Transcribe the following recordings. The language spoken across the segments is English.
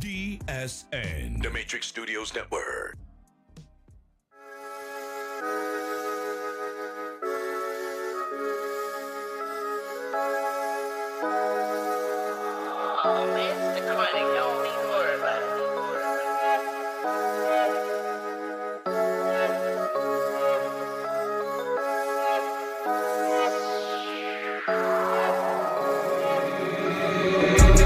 DSN, The Matrix Studios Network. Oh man, it's the chronic, y'all need more about it.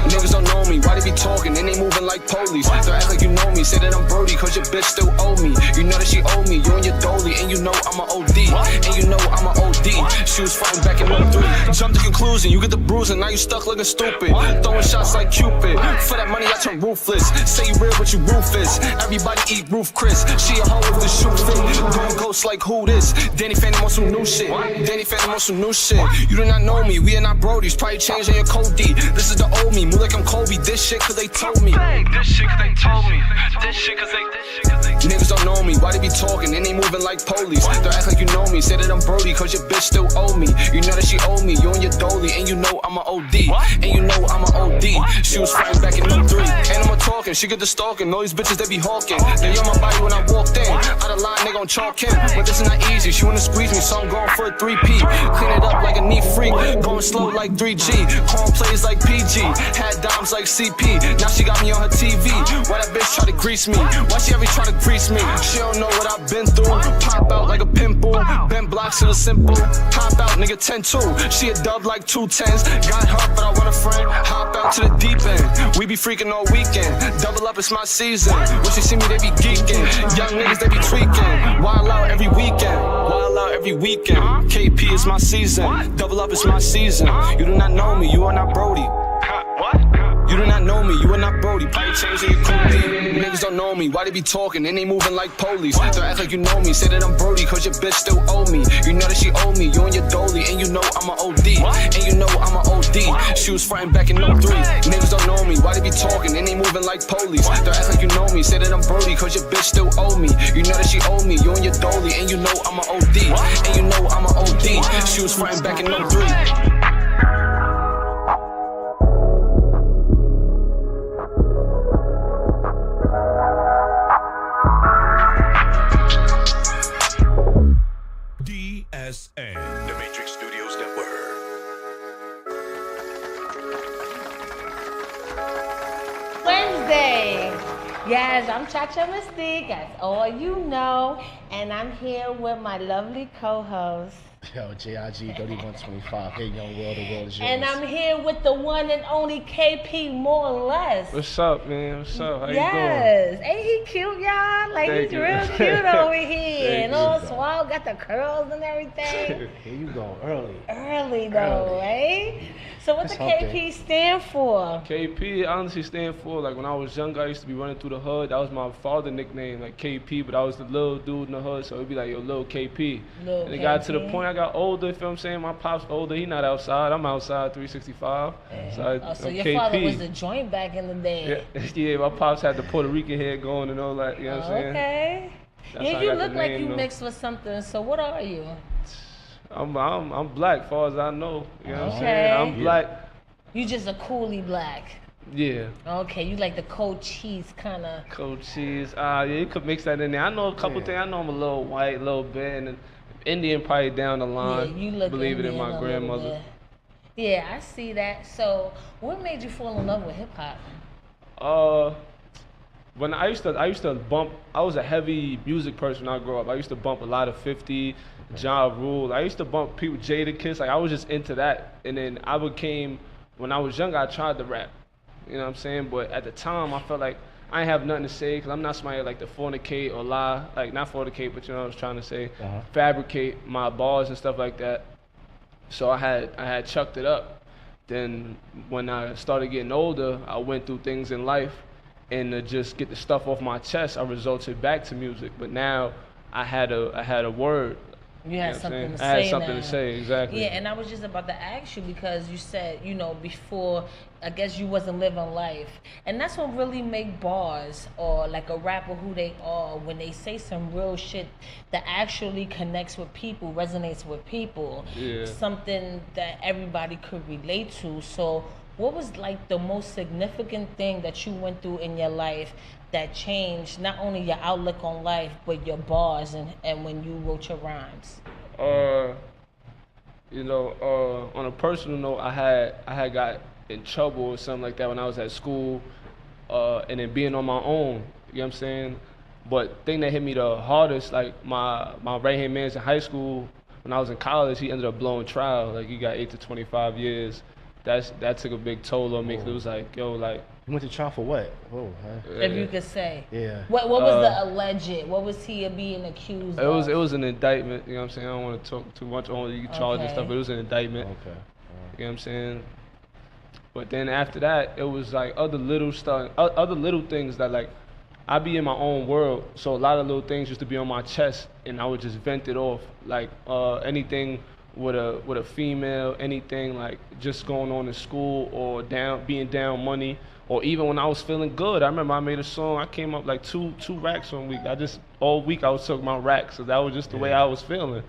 Niggas don't know me, why they be talking, and they moving like police. Don't act like you know me, say that I'm Brody, cause your bitch still owe me. You know that she owe me, you and your dolly, and you know I'm a OD. And you know I'm a OD, she was fighting back in 03. Jump to conclusion, you get the bruising, now you stuck looking stupid. Throwing shots like Cupid, for that money I turn ruthless. Say you real but you ruthless, everybody eat roof Chris. She a hoe with the shoe fit, going ghost like who this? Danny Phantom on some new shit, Danny Phantom on some new shit. You do not know me, we are not Brodies, probably changing your code D. This is the old me, move like I'm Kobe, this shit cause they told me. This shit cause they told me. This shit cause they Niggas don't know me, why they be talking, and they moving like police. Don't act like you know me, say that I'm Brody, cause your bitch still owe me. You know that she owe me, you and your dolly, and you know I'm a OD. And you know I'm a OD, she was fighting back in 03. And I'm a talking, she get the stalking, all these bitches they be hawking. They on my body when I walked in, out of line they gon' chalk him. But this is not easy, she wanna squeeze me, so I'm going for a 3P. Clean it up like a knee freak, going slow like 3G. Calm plays like PG, had dimes like CP. Now she got me on her TV, why that bitch try to grease me? Why she ever try to grease me? She don't know what I've been through. Pop out like a pimple, bend blocks to the simple. Pop out, nigga 10-2. She a dub like 2 10s. Got her, but I want a friend. Hop out to the deep end. We be freaking all weekend. Double up, it's my season. When she see me, they be geeking. Young niggas, they be tweaking. Wild out every weekend. Wild out every weekend. KP is my season. Double up, it's my season. You do not know me, you are not Brody. You do not know me, you are not Brody. Probably changing your cookie. Niggas don't know me, why they be talking, and they moving like police. Don't act like you know me, say that I'm Brody, cause your bitch still owe me. You know that she owe me, you and your dolly, and you know I'm a OD. And you know I'm a OD, she was fighting back in 03. Niggas don't know me, why they be talking, and they moving like police. Don't act like you know me, say that I'm Brody, cause your bitch still owe me. You know that she owe me, you and your dolly, and you know I'm a OD. And you know I'm a OD, she was fighting back in 03. DSN, The Matrix Studios Network. Wednesday. Yes, I'm Cha-Cha Mystique, as all you know, and I'm here with my lovely co-host. Yo, JIG 3125. Hey, young world, the world is yours. And I'm here with the one and only KP Moreless. What's up, man? What's up? How you doing? Yes. Ain't he cute, y'all? Like, Thank he's you. real cute over here. Thank And you. all suave, got the curls and everything. Here you go, early. Early, though, right? So what That's the hump KP stand for? KP honestly stand for, like, when I was younger, I used to be running through the hood. That was my father's nickname, like KP, but I was the little dude in the hood, so it'd be like, yo, little KP. Lil And it got to the KP. point I got older, you feel what I'm saying? My pop's older, he not outside. I'm outside 365. So I'm your KP. father was the joint back in the day. Yeah, my pops had the Puerto Rican hair going and all that, you know what I'm saying? Okay. That's Yeah, how I you got the look like name, you though. mixed with something. So what are you? I'm black, as far as I know. You know what I'm Okay. saying? I'm black. You just a coolie black. Yeah. Okay, you like the cold cheese kind of. Cold cheese. Yeah, you could mix that in there. I know a couple things. I know I'm a little white, a little bit, and Indian probably down the Yeah, line. you look Believe it in Indian my a little grandmother. bit. Yeah, I see that. So, what made you fall in love with hip hop? When I used to bump. I was a heavy music person when I grew up. I used to bump a lot of 50, Ja Rule. I used to bump people, Jadakiss. Like I was just into that. And then I became, when I was younger, I tried to rap. You know what I'm saying? But at the time, I felt like I ain't have nothing to say because I'm not somebody like to fornicate or lie. Like not fornicate, but you know what I was trying to say. Fabricate my bars and stuff like that. So I had chucked it up. Then when I started getting older, I went through things in life, and to just get the stuff off my chest, I resulted back to music. But now I had a word. You had know what I'm something saying? to say. I had something now. to say, exactly. Yeah, and I was just about to ask you because you said, before, I guess you wasn't living life. And that's what really make bars or like a rapper who they are when they say some real shit that actually connects with people, resonates with people. Yeah. Something that everybody could relate to. So what was like the most significant thing that you went through in your life that changed not only your outlook on life, but your bars and when you wrote your rhymes? On a personal note, I had got in trouble or something like that when I was at school, and then being on my own, you know what I'm saying? But thing that hit me the hardest, like my right-hand man's in high school, when I was in college, he ended up blowing trial. Like, he got 8 to 25 years. That took a big toll on me, because it was like, yo, like. You went to trial for what? Whoa, huh? If you could say. Yeah. What was the alleged? What was he being accused of? It was an indictment, you know what I'm saying? I don't want to talk too much on the charge and stuff, but it was an indictment. Okay. You know what I'm saying? But then after that, it was like other little stuff, other little things that, like, I be in my own world, so a lot of little things used to be on my chest, and I would just vent it off, like anything with a female, anything like just going on in school or being down money, or even when I was feeling good. I remember I made a song. I came up like two racks 1 week. All week I was talking about racks, so that was just the way I was feeling.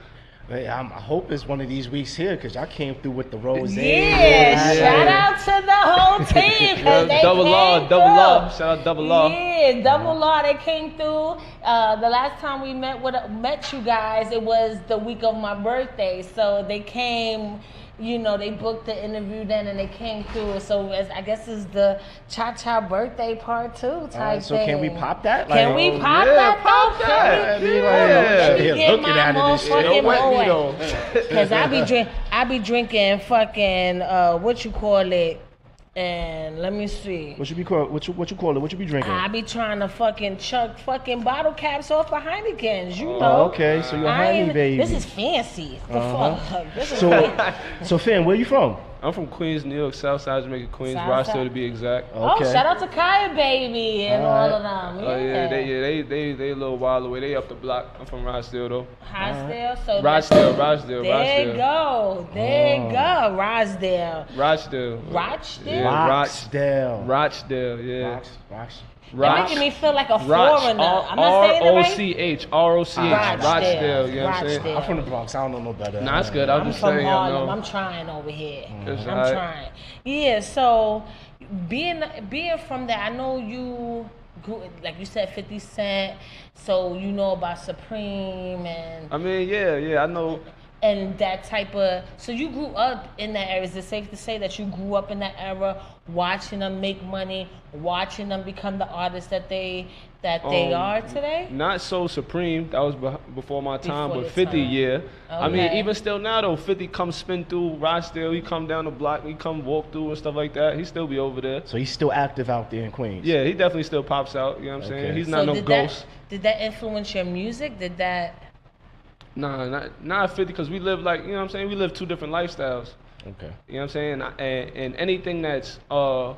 Hey, I hope it's one of these weeks here, because y'all came through with the rose. Yeah, shout out to the whole team. Double law. Shout out Double Law. Yeah, Double Law. They came through. The last time we met you guys, it was the week of my birthday. So they came, they booked the interview then, and they came through. So I guess it's the Cha-Cha birthday part 2 type so thing. can we pop that? Can we pop that? Pop that. Let me get looking my at it and shit. motherfucking Don't wet me, Moet. Because I be drinking fucking, what you call it, and let me see. What you call it? What you be drinking? I be trying to fucking chuck fucking bottle caps off of Heineken's, you know. Oh, okay, so you're a I Heine ain't- baby. This is fancy. The fuck? This is So Finn, where you from? I'm from Queens, New York, Southside Jamaica, Queens, Southside. Rochester to be exact. Oh, Okay. shout out to Kaya Baby and all of them. Oh yeah, Yeah. they a little while away. They up the block. I'm from Rochdale though. Rochdale. So Rochdale. there you go. There you go. Rochdale. Rochdale. Rochdale? Yeah, Rochdale. Rochdale. Yeah. You're making me feel like a foreigner. I'm not saying it right. R-O-C-H. Rochdale. Rochdale. You know what I'm saying? Rochdale. I'm from the Bronx. I don't know no better. Nah, it's good. I'm I'm just from saying. Harlem. I'm trying over here. It's I'm alright. trying. Yeah, so being from there, I know you grew, like you said, 50 Cent, so you know about Supreme and I mean, yeah, I know. and that type of, so you grew up in that era. Is it safe to say that you grew up in that era, watching them make money, watching them become the artists that they are today? Not so Supreme. That was before my time, Before but your 50, time. yeah. I mean, Okay. even still now though, 50 come spin through Rochdale. He come down the block. He come walk through and stuff like that. He still be over there. So he's still active out there in Queens. Yeah, he definitely still pops out. You know what I'm saying? Okay. He's not no did ghost. Did that influence your music? Did that? Nah, not 50, because we live like, you know what I'm saying? We live 2 different lifestyles. Okay. You know what I'm saying? And anything that's, I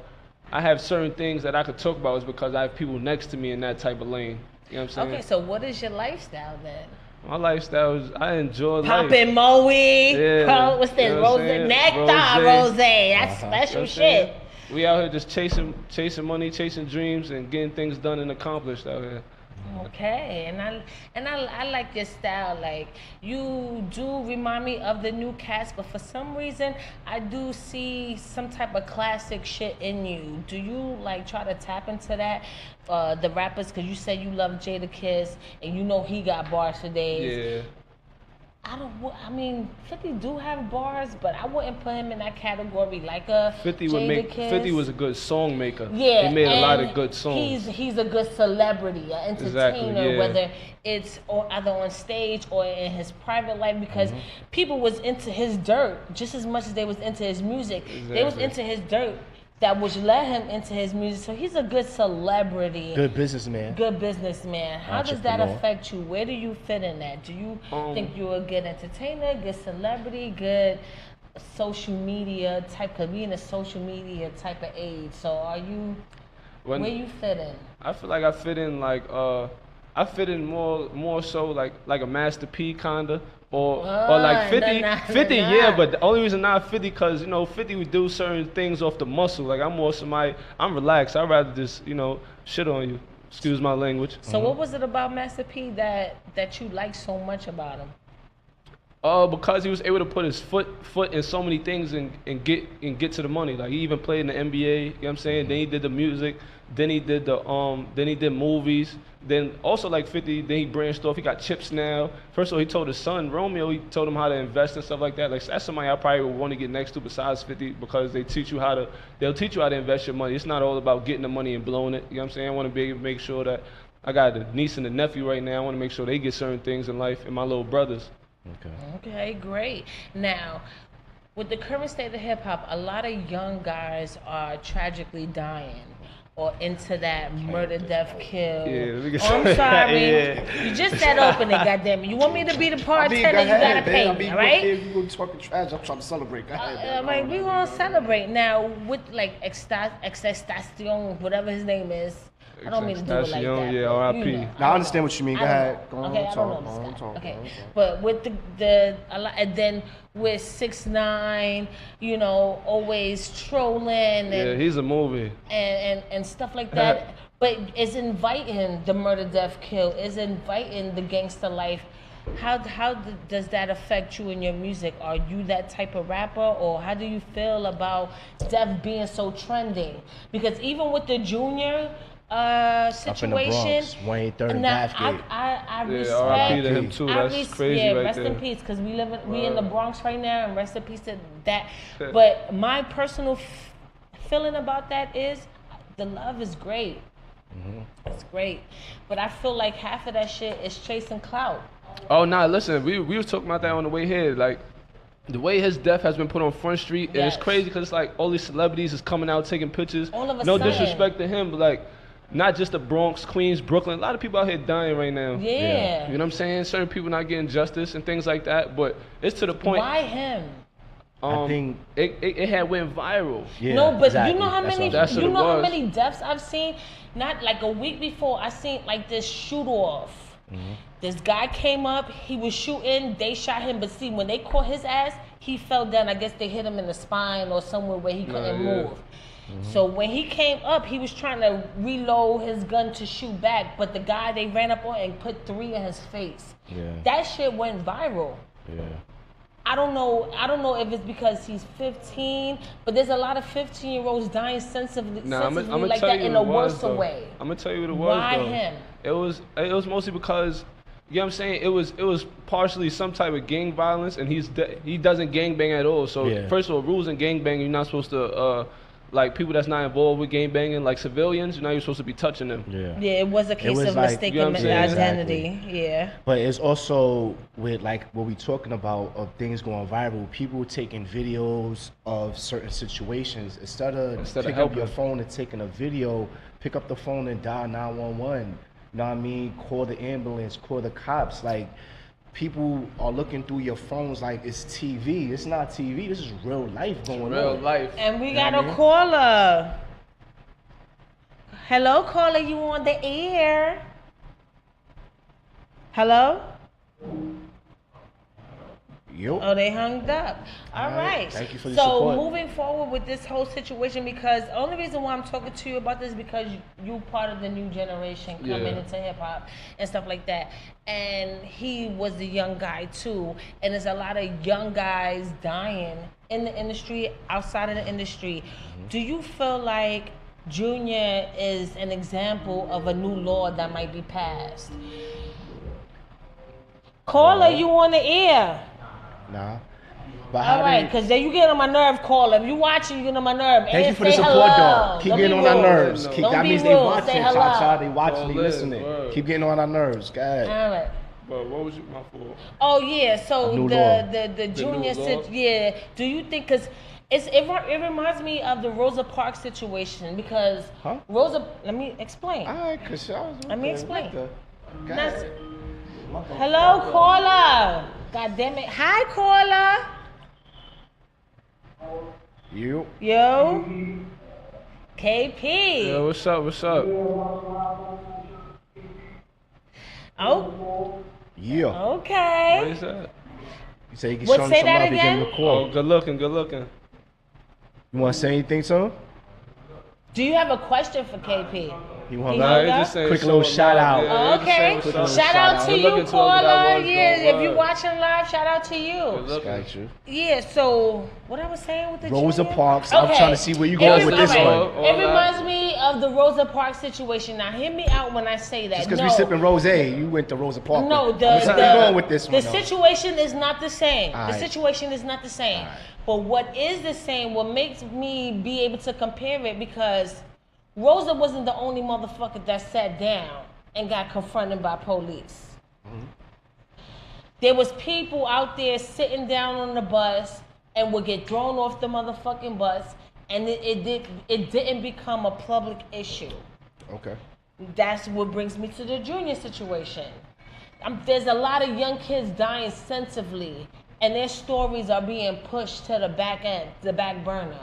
have certain things that I could talk about is because I have people next to me in that type of lane. You know what I'm saying? Okay, so what is your lifestyle then? My lifestyle is, I enjoy life. Poppin' Moe, Yeah. what's this? You know what I'm Rose, saying? nectar, rose. That's special You know what I'm shit. saying? We out here just chasing money, chasing dreams, and getting things done and accomplished out here. Okay, and I like your style. Like, you do remind me of the new cats, but for some reason I do see some type of classic shit in you. Do you like try to tap into that? The rappers, because you said you love Jadakiss and you know he got bars for days. Yeah. I mean, 50 do have bars, but I wouldn't put him in that category like a 50 Jadakiss. was a good song maker. Yeah, He made a lot and of good songs. He's a good celebrity, an entertainer, yeah. whether it's either on stage or in his private life, because people was into his dirt just as much as they was into his music. They was Exactly. into his dirt, that which led him into his music. So he's a good celebrity. Good businessman. Good businessman. How does that Entrepreneur. affect you? Where do you fit in that? Do you think you're a good entertainer, good celebrity, good social media type? Because we in a social media type of age. So are you, where you fit in? I feel like I fit in like I fit in more so like a Master P kinda. Or like 50, yeah, but the only reason not 50, because, 50 would do certain things off the muscle. Like, I'm more somebody, I'm relaxed. I'd rather just, shit on you. Excuse my language. So what was it about Master P that you liked so much about him? Because he was able to put his foot in so many things and get to the money. Like he even played in the NBA, you know what I'm saying? Then he did the music, then he did movies. Then also like 50, then he branched off. He got chips now. First of all, he told his son Romeo, he told him how to invest and stuff like that. Like that's somebody I probably would want to get next to besides 50 because they'll teach you how to invest your money. It's not all about getting the money and blowing it. You know what I'm saying? I want to be able to make sure that I got a niece and a nephew right now. I want to make sure they get certain things in life, and my little brothers. Okay, great. Now, with the current state of hip hop, a lot of young guys are tragically dying or into that murder, death, kill. Yeah, I'm sorry. Yeah. You just said opening, goddammit. You want me to be the bartender, you gotta pay me, right? If you talking trash, I'm trying to celebrate. Go ahead, Like, we gonna celebrate. Now, with like Extastion, whatever his name is. I don't mean to do it like that. Yeah, R.I.P. Now I understand what you mean. Go ahead. Go on, Okay, I don't know this guy. Okay, but with and then with 6ix9ine, you know, always trolling and Yeah, he's a movie. and stuff like that. But is inviting the murder, death, kill, is inviting the gangster life. How does that affect you in your music? Are you that type of rapper, or how do you feel about death being so trending? Because even with the Junior situation, Wayne Third and now Bathgate. I Yeah, respect. R.I.P. to him too. That's crazy right rest there. in peace, because we in the Bronx right now, and rest in peace to that. But my personal feeling about that is the love is great. It's great, but I feel like half of that shit is chasing clout. Oh nah, listen, we was talking about that on the way here. Like the way his death has been put on Front Street, and it's crazy because it's like all these celebrities is coming out taking pictures. All of a no sudden. disrespect to him, but like not just the Bronx, Queens, Brooklyn. A lot of people out here dying right now. Yeah. You know what I'm saying? Certain people not getting justice and things like that. But it's to the point. Why him? I think it had went viral. Yeah, No, but exactly. you know how many That's what you it know how was. many deaths I've seen? Not like a week before, I seen like this shoot off. This guy came up, he was shooting, they shot him, but see, when they caught his ass, he fell down. I guess they hit him in the spine or somewhere where he couldn't move. So when he came up, he was trying to reload his gun to shoot back, but the guy they ran up on and put 3 in his face. Yeah. That shit went viral. Yeah. I don't know if it's because he's 15, but there's a lot of 15-year-olds dying sensibly like that in a worse way. I'm gonna tell you what it was. Why though. him? It was mostly because, you know what I'm saying? It was partially some type of gang violence, and he doesn't gangbang at all. So first of all, rules in gangbang, you're not supposed to like people that's not involved with gangbanging, like civilians, you're not even supposed to be touching them. Yeah, it was a case of like, mistaken you know what I'm saying? identity. Exactly. Yeah. But it's also with like what we talking about of things going viral, people taking videos of certain situations instead of picking up helping. your phone and taking a video, pick up the phone and dial 911. You know what I mean? Call the ambulance, call the cops. Like people are looking through your phones like it's TV. It's not TV. This is real life going on. Real life. And we got a caller. Hello, caller, you on the air? Hello? Yo. Oh, they hung up. All right. Thank you for the so support. moving forward with this whole situation, because the only reason why I'm talking to you about this is because you part of the new generation coming into hip hop and stuff like that. And he was a young guy too, and there's a lot of young guys dying in the industry, outside of the industry. Do you feel like Junior is an example of a new law that might be passed? Caller, you on the air? Nah. But All right, because then you get on my nerve, caller. If you watching, you get on my nerve. Thank you And for the say support, hello. though. Keep Don't getting be on our rude. nerves. No. Don't That be means rude. they Say watching. hello. Cha-cha, they watching, they Word, listening. word. Keep getting on our nerves. Go ahead. All right. But what was my fault? Oh yeah, so A new law. the junior new law? do you think, because it reminds me of the Rosa Parks situation, because Rosa, let me explain. All right, cause Let me explain. Guys, Hello, caller. God damn it. Hi, caller. you. Yo. KP. Yeah, what's up? What's up? Oh, Yeah. What okay. is that? You say you can What, show him say some that love, you give him again? a call. Oh, good looking, good looking. You want to say anything to him? Do you have a question for KP? You hung Nah, up? they just saying Quick little so shout live, out. yeah, Oh, they just okay. saying so live. Shout out to Good you, looking to whoever that caller. was, Yeah, though. if you're watching live, shout out to you. Good looking. Got you. Yeah, so what I was saying with the Rosa junior? Parks. I'm trying to see where you going with this all one. All It that. reminds me of the Rosa Parks situation. Now, hear me out when I say that. Just because no, we sipping rosé, you went to Rosa Parks. No, I'm going with this one. the situation is not the same. All The right. situation is not the same. All right. But what is the same, what makes me be able to compare it, because Rosa wasn't the only motherfucker that sat down and got confronted by police. Mm-hmm. There was people out there sitting down on the bus and would get thrown off the motherfucking bus, and it didn't become a public issue. Okay. That's what brings me to the junior situation. There's a lot of young kids dying senselessly, and their stories are being pushed to the back end, the back burner.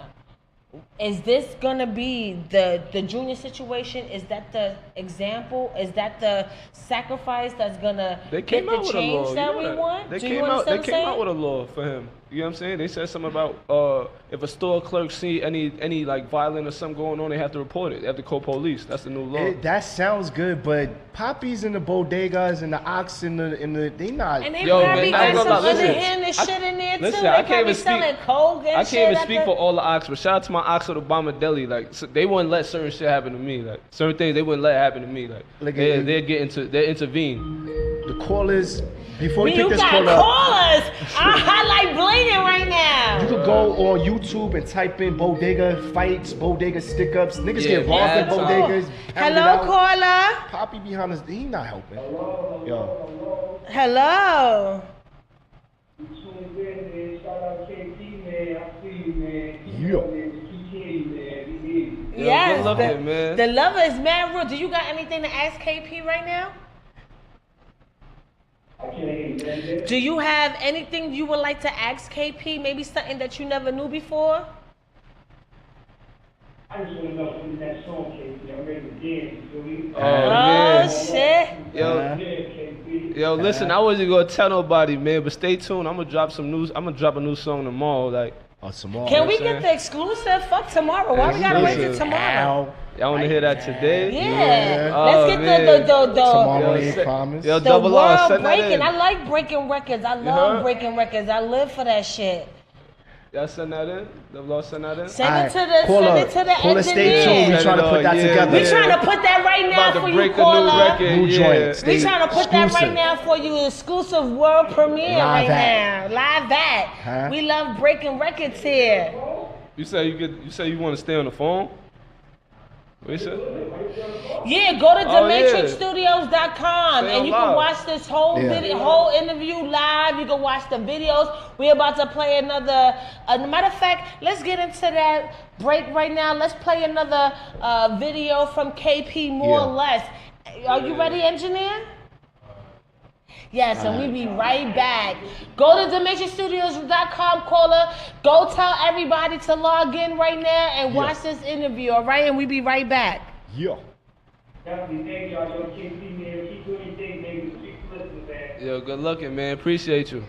Is this gonna be the junior situation? Is that the example? Is that the sacrifice that's gonna They get came the out with a change law. that You we know that. want? They Do you came out. understand They what I'm came saying? out with a law for him. You know what I'm saying? They said something about if a store clerk see any like violence or something going on, they have to report it. They have to call police. That's the new law. That sounds good, but Poppy's in the bodegas and the ox in the they not. And they Yo, probably man, I ain't got gonna some lie, listen. underhanded shit in there Listen, too. They I can't probably even speak. selling coke and I shit. can't even at speak the- for all the ox, but shout out to my ox at Obama Deli. Like they wouldn't let certain shit happen to me. Like certain things they wouldn't let happen to me. Like Look at they you. they intervene. The callers before we You pick this got caller up, callers. I like blinging right now. you could go on YouTube and type in bodega fights, bodega stick ups. Niggas Yeah, get robbed in that's all. bodegas. pounded Hello, out. caller. Poppy behind us, he not helping. Yo, Hello. Yes, good looking, man. the lover is mad real. Do you got anything to ask KP right now? Do you have anything you would like to ask KP? Maybe something that you never knew before? I just want to know who's that song, KP. I'm ready to dance. You feel me? Oh, man. Oh shit. Yo, Yeah, KP. yo, listen, I wasn't gonna tell nobody, man, but stay tuned. I'm gonna drop some news. I'm gonna drop a new song tomorrow. Like, tomorrow. Can we saying? get the exclusive? Fuck tomorrow. Why we gotta wait till Exclusive. tomorrow? y'all wanna hear that today? Yeah. Oh, Let's get man. Tomorrow Yo, ain't say- promise. Yo, the double R, world send that breaking. in. I like breaking records. I heard? love breaking records. I live for that shit. Y'all send that in? Double R, send that in? Send Alright, it to the caller, send it to the caller, stay tuned. engineer. We trying to put that Yeah, together. We trying to put that right now About to for you, break a new caller. record. New yeah. joint. We Stay trying to put that right exclusive. now for you, exclusive world premiere Live right at. now. Live at. Huh? We love breaking records here. You say you wanna stay on the phone? What you said? Yeah, go to Oh, yeah. thematrixstudios.com Stay and on you can live. watch this whole Yeah. video, whole interview live. You can watch the videos. We're about to play another. Matter of fact, let's get into that break right now. Let's play another video from KP Moreless. Are you ready, engineer? Yes, and we be right back. Go to DimensionStudios.com, caller. Go tell everybody to log in right now and watch this interview, all right? And we be right back. Yeah. Definitely thank y'all. Yo, KP, man. Keep doing your thing, baby. Keep listening, man. Yo, good looking, man. Appreciate you.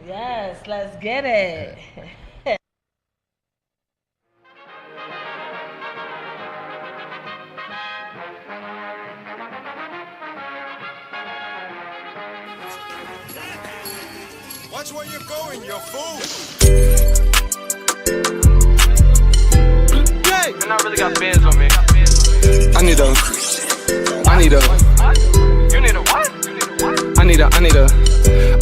Yes, let's get it. Watch where you're going, you fool. And I really got bands on me. I need a. You need a what?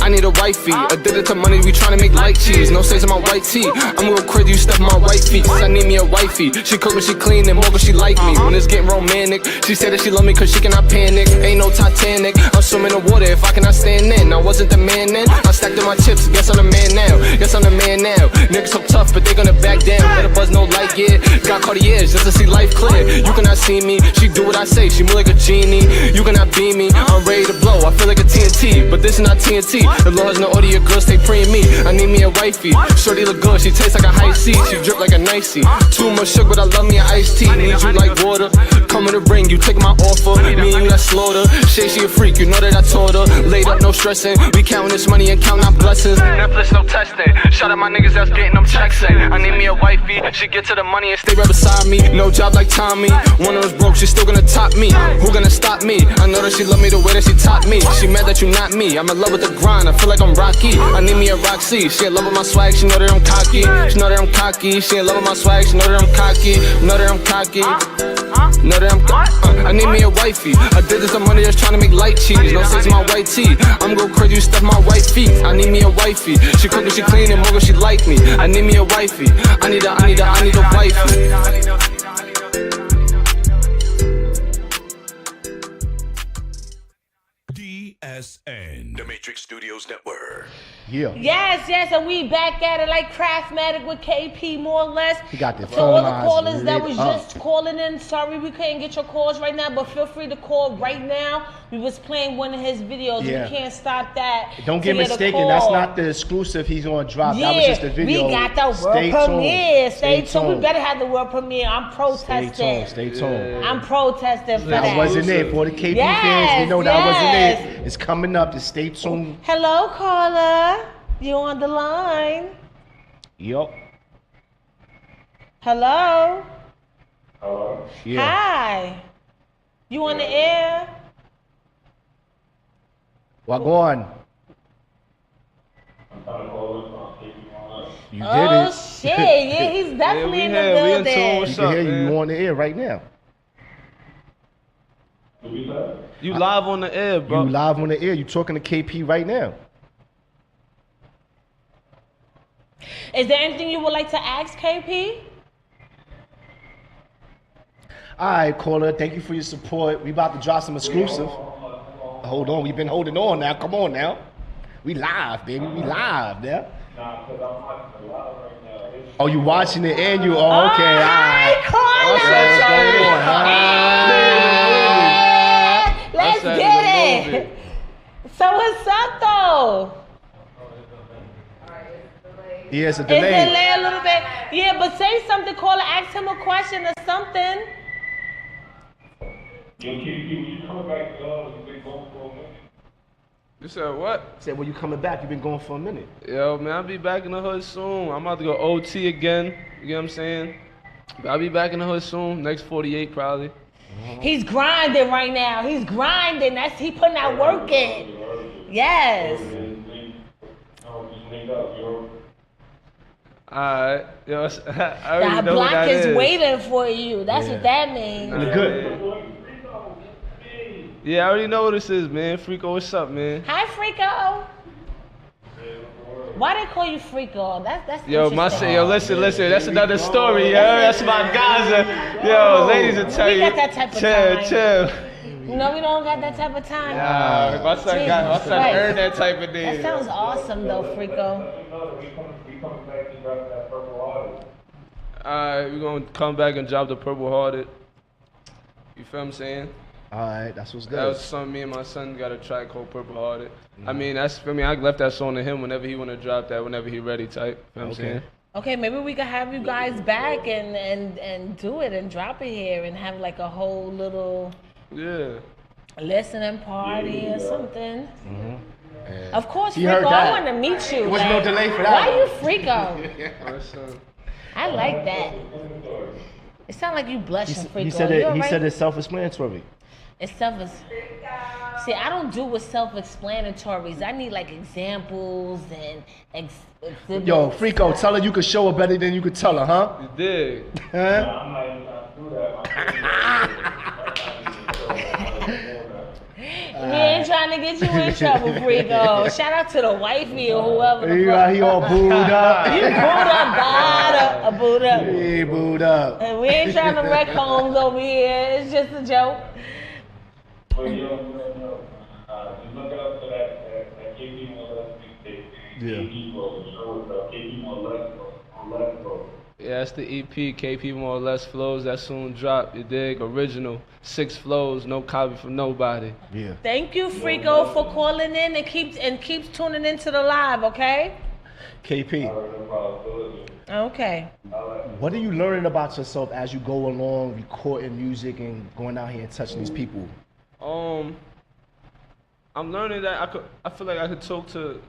I need a wifey. Addicted to money, we tryna make light cheese. No stains on my white tee. I'm real crazy, you step on my right feet. I need me a wifey. She cook when she clean and more when she like me. When it's getting romantic, she said that she love me cause she cannot panic. Ain't no Titanic, I'm swimming in the water if I cannot stand in. I wasn't the man then, I stacked in my chips. Guess I'm the man now, Niggas so tough, but they gonna back down. Better buzz no light gear. Got Cartiers just to see life clear. You cannot see me, she do what I say. She move like a genie. You cannot beat me, I'm ready to blow. I feel like a TNT, but this is not TNT. The law has no audio, girls stay preying me. I need me a wifey. Shorty look good, she tastes like a high C. She drip like a nicey. Too much sugar, but I love me an iced tea. Need you like water. come in the ring, you take my offer. Me and you, that slaughter. Shit, she a freak, you know that I told her. Laid up, no stressing. We counting this money and counting our blessings. Netflix, no testing. Shout out my niggas that's getting them checks in. I need me a wifey. She get to the money and stay right beside me. No job like Tommy. One of those broke, she still gonna top me. Who gonna stop me? I know that she love me the way that she taught me. She mad that you not me. I'm in love with the grind. I feel like I'm Rocky. I need me a Roxy. She in love with my swag. She know that I'm cocky. She know that I'm cocky. She in love with my swag. She know that I'm cocky. Know that I'm cocky. Know that I'm I need me a wifey. I did this on money that's trying to make light cheese. No sense in my white tee. I'm go crazy, you stuff my white feet. I need me a wifey. She cook and she clean and more she like me. I need me a wifey. I need a wifey. DSN, The Matrix Studios Network. Yeah. Yes, and we back at it like Craftmatic with KP Moreless. He got the So all the phone callers lines that was lit up. just calling in, sorry we couldn't get your calls right now, but feel free to call right now. We was playing one of his videos. Yeah. We can't stop that. Don't get mistaken, that's not the exclusive he's gonna drop. Yeah, that was just the video. we got the Stay world tuned. premiere. Stay tuned. tuned. We better have the world premiere. I'm protesting. Stay tuned. I'm protesting for That that. wasn't it. For the KP fans, we know that wasn't it. It's coming up. Just stay tuned. Hello, caller. You on the line? Yup. Hello. Yeah. Hi. You on the air? What going? You did Oh it. shit! Yeah, he's definitely in the building. We can hear you on the air right now. You live on the air, bro. You live on the air. You talking to KP right now. Is there anything you would like to ask KP? All right, caller. Thank you for your support. We about to drop some exclusive. Hold on. We've been holding on now. Come on now. We live, baby. We live now. Oh, you watching it and you? Oh, okay. All right. Let's get it. So what's up though? Yeah, it's a It's delay. delay a little bit. Yeah, but say something, caller. Ask him a question or something. You said what? Said, when you coming back? You've been going for a minute. Yo, man, I'll be back in the hood soon. I'm about to go OT again. You get what I'm saying? But I'll be back in the hood soon. Next 48 probably. He's grinding right now. He's grinding. He putting that work in. Yes. Alright. Yo, I already That know who block that is waiting for you. That's what that means. Good. Yeah, I already know what this is, man. Freako, what's up, man? Hi, Freako. Why they call you Freako? That's Yo, interesting. listen. That's another story, yo. That's my Gaza. Yo, ladies will tell We you. got that type of time. Chill. No, we don't got that type of time. My son earned that type of That thing. sounds awesome, though, Freako. Alright, we're gonna come back and drop the Purple Hearted. You feel what I'm saying? Alright, that's what's good. That was something me and my son got a track called Purple Hearted. I mean, I left that song to him whenever he wanna drop that, whenever he ready type. You know what I'm saying? Okay, maybe we could have you guys back and do it and drop it here and have like a whole little listening party or something. Of course, He heard Freako, I that. want to meet you. There was no delay for that. Why you Freako? I like that. It sounds like you blushing, Freako. He said You it. He alright? said it's self-explanatory. It's See, I don't do with self-explanatories. I need like examples and exhibits. Yo, Freako, tell her you could show her better than you could tell her, huh? You dig? We ain't trying to get you in trouble, Freako. Shout out to the wifey or whoever the fuck. He all booed up. You booed up. He booed up. And we ain't trying to wreck homes over here. It's just a joke. Yeah, that's the EP, KP Moreless Flows, that soon drop, you dig? Original, 6 flows, no copy from nobody. Yeah. Thank you, Freako, for calling in and keeps tuning into the live, okay? KP. Okay. What are you learning about yourself as you go along, recording music and going out here and touching these people? I'm learning that I feel like I could talk to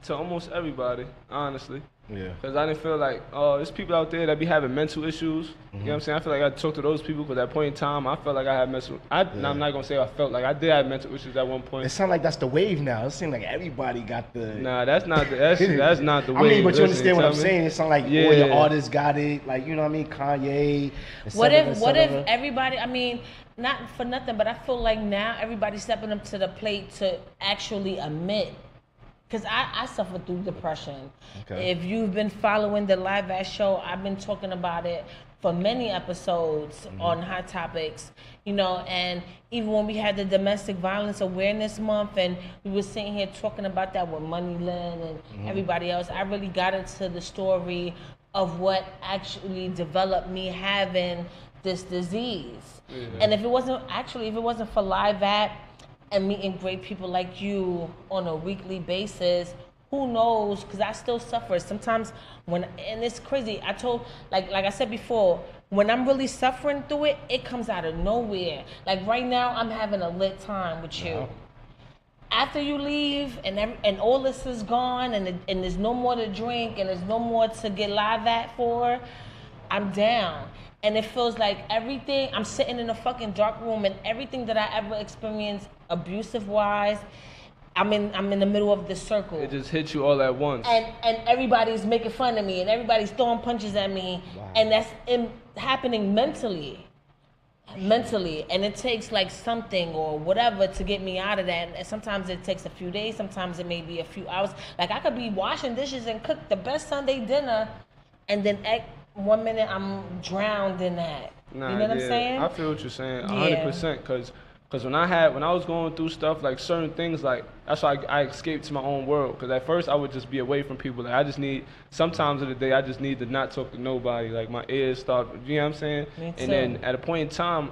almost everybody, honestly. Yeah. Because I didn't feel like, there's people out there that be having mental issues. You know what I'm saying? I feel like I talk to those people because at that point in time, I felt like I had mental. I'm not going to say I felt like I did have mental issues at one point. It sounds like that's the wave now. It seems like everybody got the. Nah, that's not the I wave. mean, but you Listen, understand what tell I'm me. saying? It sounds like all your artists got it. Like, you know what I mean? Kanye. What if everybody, I mean, not for nothing, but I feel like now everybody's stepping up to the plate to actually admit. Because I suffer through depression. Okay. If you've been following the Live Act show, I've been talking about it for many episodes on Hot Topics, you know, and even when we had the Domestic Violence Awareness Month and we were sitting here talking about that with Money Lynn and everybody else, I really got into the story of what actually developed me having this disease. Yeah. And if it wasn't for Live Act, and meeting great people like you on a weekly basis, who knows? Because I still suffer sometimes and it's crazy. I told, like I said before, when I'm really suffering through it, it comes out of nowhere. Like right now, I'm having a lit time with you. After you leave and all this is gone and there's no more to drink and there's no more to get live at for, I'm down. And it feels like everything, I'm sitting in a fucking dark room and everything that I ever experienced abusive-wise, I'm in the middle of the circle. It just hits you all at once. And everybody's making fun of me and everybody's throwing punches at me. Wow. And that's happening mentally. And it takes like something or whatever to get me out of that. And sometimes it takes a few days, sometimes it may be a few hours. Like I could be washing dishes and cook the best Sunday dinner and then 1 minute I'm drowned in that. Nah, you know what I'm saying? I feel what you're saying, 100%. Because when I was going through stuff, like certain things, like that's why I escaped to my own world. Because at first I would just be away from people. Like sometimes of the day I just need to not talk to nobody. Like my ears start, you know what I'm saying? Me too. And then at a point in time,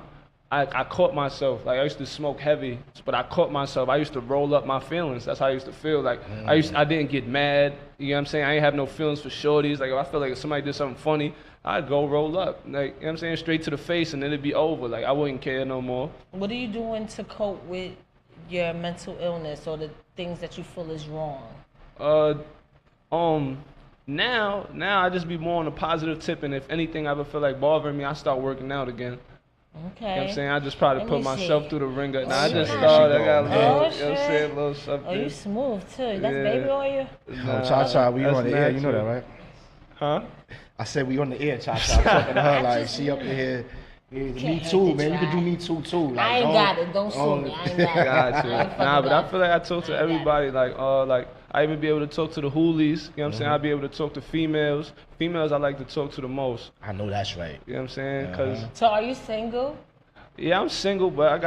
I caught myself. Like I used to smoke heavy, but I caught myself. I used to roll up my feelings. That's how I used to feel. Like I didn't get mad. You know what I'm saying? I ain't have no feelings for shorties. Like if I feel like if somebody did something funny, I'd go roll up. Like, you know what I'm saying? Straight to the face and then it'd be over. Like I wouldn't care no more. What are you doing to cope with your mental illness or the things that you feel is wrong? Now I just be more on a positive tip, and if anything I ever feel like bothering me, I start working out again. Okay. You know what I'm saying? I just probably put myself through the ringer. Nah, I just shit. started. I got a little, Oh, you know what I'm saying? A little something. Oh, you smooth too. That's Yeah. baby oil? Cha-Cha, we that's on the air, you know that, right? Huh? I said we on the air, Cha-Cha. I'm talking to her like she up in here. Yeah, me too, man. You can do me too. Like, I ain't got it. Don't sue me. I ain't got it. Got you. Nah, but I feel like I talk to everybody. Like I even be able to talk to the hoolies. You know what I'm saying? I be able to talk to females. Females I like to talk to the most. I know that's right. You know what I'm saying? Cause So are you single? yeah, I'm single, but I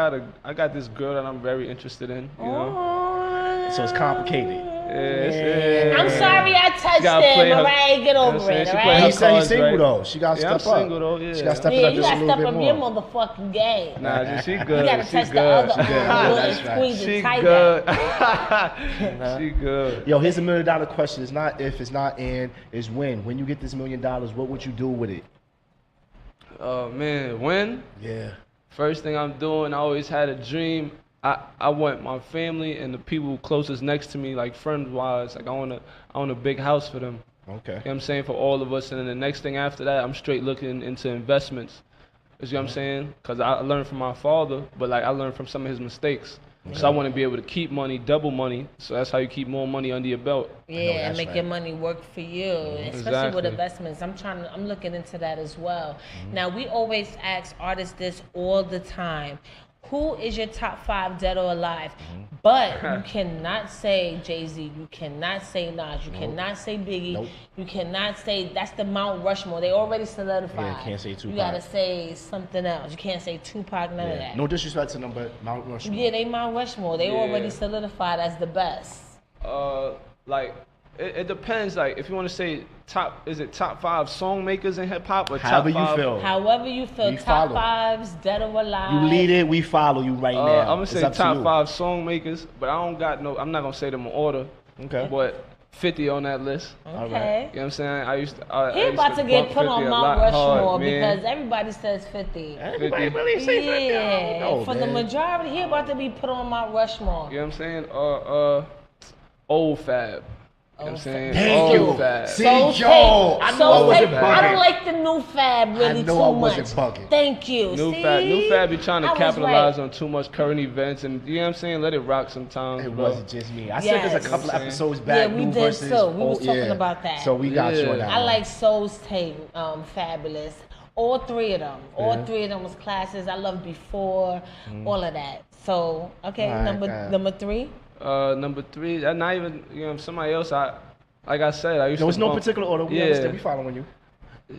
got this girl that I'm very interested in. You know? So it's complicated. Yeah. I'm sorry I touched him, alright? Get over it, alright? He said he's single though. She got to I'm step up. single though, yeah. She got to step Yeah, it up you just a gotta little step bit up your more. motherfucking game. Nah, she good. You gotta she touch the good. other arm and squeeze She it tight. good. She good. Yo, here's $1 million question. It's not if, it's not and, it's when. When you get this $1 million, what would you do with it? Oh man, when? Yeah. First thing I'm doing, I always had a dream. I want my family and the people closest next to me, like friends-wise, like I want a big house for them. Okay. You know what I'm saying? For all of us. And then the next thing after that, I'm straight looking into investments. You know what I'm saying? Because I learned from my father, but like I learned from some of his mistakes. So I want to be able to keep money, double money. So that's how you keep more money under your belt. Yeah, and make your money work for you, especially with Exactly. investments. I'm looking into that as well. Now, we always ask artists this all the time. Who is your top 5 dead or alive? But you cannot say Jay-Z, you cannot say Nas, you cannot say Biggie, you cannot say, that's the Mount Rushmore. They already solidified. Yeah, can't say Tupac. You gotta say something else. You can't say Tupac, none of that. No disrespect to them, but Mount Rushmore. Yeah, they Mount Rushmore. They already solidified as the best. Like it depends. Like if you want to say top 5 song makers in hip hop or However top 5. you feel. However you feel, We top follow. 5s, dead or alive. You lead it, we follow you right now. I'm gonna It's say up to top you. 5 song makers, but I'm not gonna say them in order. Okay. But 50 on that list. Okay. You know what I'm saying? I used to. He I used about to get bump put 50 on a Mount lot Rushmore hard, man. because everybody says 50. Everybody really say 50. I don't know, For the man. majority, he about to be put on Mount Rushmore. You know what I'm saying? Old Fab. You know what I'm saying? Thank Old you. Fab. See, Soul yo, Tape. I know Soul I wasn't Tape. bugging. I don't like the new Fab really I know too I much. wasn't bugging. Thank you. New See? Fab be trying to I was capitalize right. on too much current events, and you know what I'm saying? Let it rock sometimes. It bro. wasn't just me. I said this Yes. a couple You know what I'm episodes Yeah, back. we new did versus too. We was old, talking yeah. about that. So we got you on Yeah. that. I one. like Soul's Tape, fabulous. All three of them. All Yeah. three of them was classes. I loved Before, all of that. So, okay, Alright, number 3. Number 3, that not even, you know, somebody else. Like I said, I used There to was no bump- particular order. We Yeah. understand. We following you.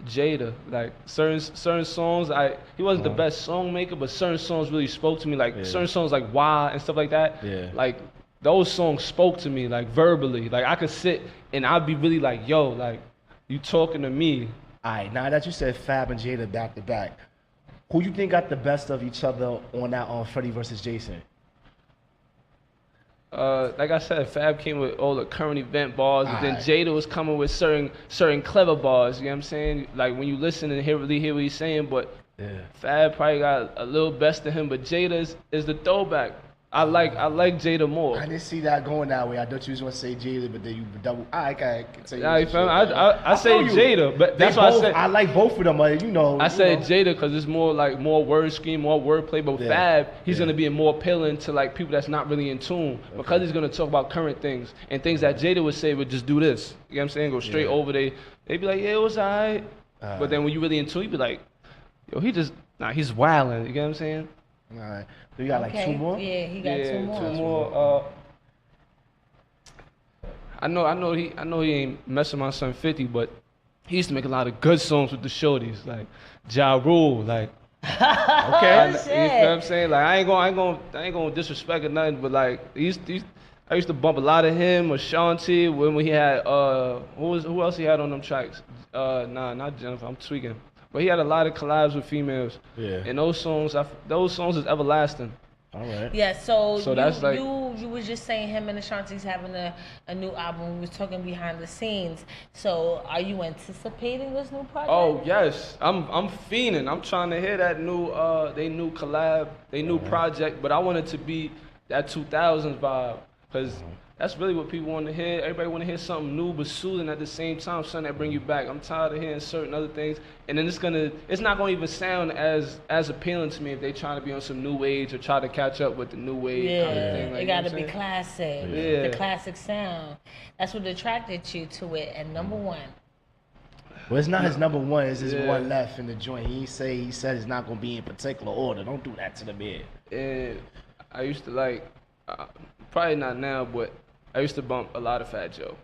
Jada, like certain songs, he wasn't the best song maker, but certain songs really spoke to me. Like certain songs like Why and stuff like that. Yeah. Like those songs spoke to me, like verbally. Like I could sit and I'd be really like, yo, like you talking to me. All right, now that you said Fab and Jada back to back, who you think got the best of each other on that on Freddie versus Jason? Like I said, Fab came with all the current event bars, and then Alright. Jada was coming with certain clever bars. You know what I'm saying? Like when you listen and really hear what he's saying, but Yeah. Fab probably got a little best of him, but Jada is the throwback. I like Jada more. I didn't see that going that way. I thought you was gonna say Jada, but then you double. I can say. Nah, you feel me? I say feel you. Jada, but They that's why I both- said I like both of them. You know. I you said know. Jada because it's more like more word scheme, more wordplay. But Yeah. Fab, he's Yeah. gonna be more appealing to like people that's not really in tune because he's gonna talk about current things and things that Jada would say would just do this. You know what I'm saying? Go straight Yeah. over. They be like, yeah, it was alright. But then when you really in tune, you be like, yo, he's wilding. You get what I'm saying? All right. So you got like 2 more. Yeah, he got 2 more. 2 more. I know he ain't messing my son 50, but he used to make a lot of good songs with the shorties, like Ja Rule, like. Okay. You know Shit. what I'm saying? Like I ain't gonna disrespect or nothing, but like I used to bump a lot of him or Shanti when he had who else he had on them tracks? Nah, not Jennifer. I'm tweaking. But he had a lot of collabs with females. Yeah. And those songs is everlasting. All right. Yeah, so that's like- you was just saying him and Ashanti's having a new album. We was talking behind the scenes. So are you anticipating this new project? Oh yes, I'm fiending. I'm trying to hear that new they new collab, they new project. But I want it to be that 2000s vibe, cause that's really what people want to hear. Everybody want to hear something new but soothing at the same time, something that bring you back. I'm tired of hearing certain other things, and then it's not gonna even sound as appealing to me if they trying to be on some new age or try to catch up with the new wave Yeah, kind of thing. Like, it you know got to what I'm be saying? classic. Yeah. The classic sound. That's what attracted you to it. And number 1. Well, it's not his number one. It's his Yeah. one left in the joint. He said it's not gonna be in particular order. Don't do that to the man. And I used to like, probably not now, but I used to bump a lot of Fat Joe.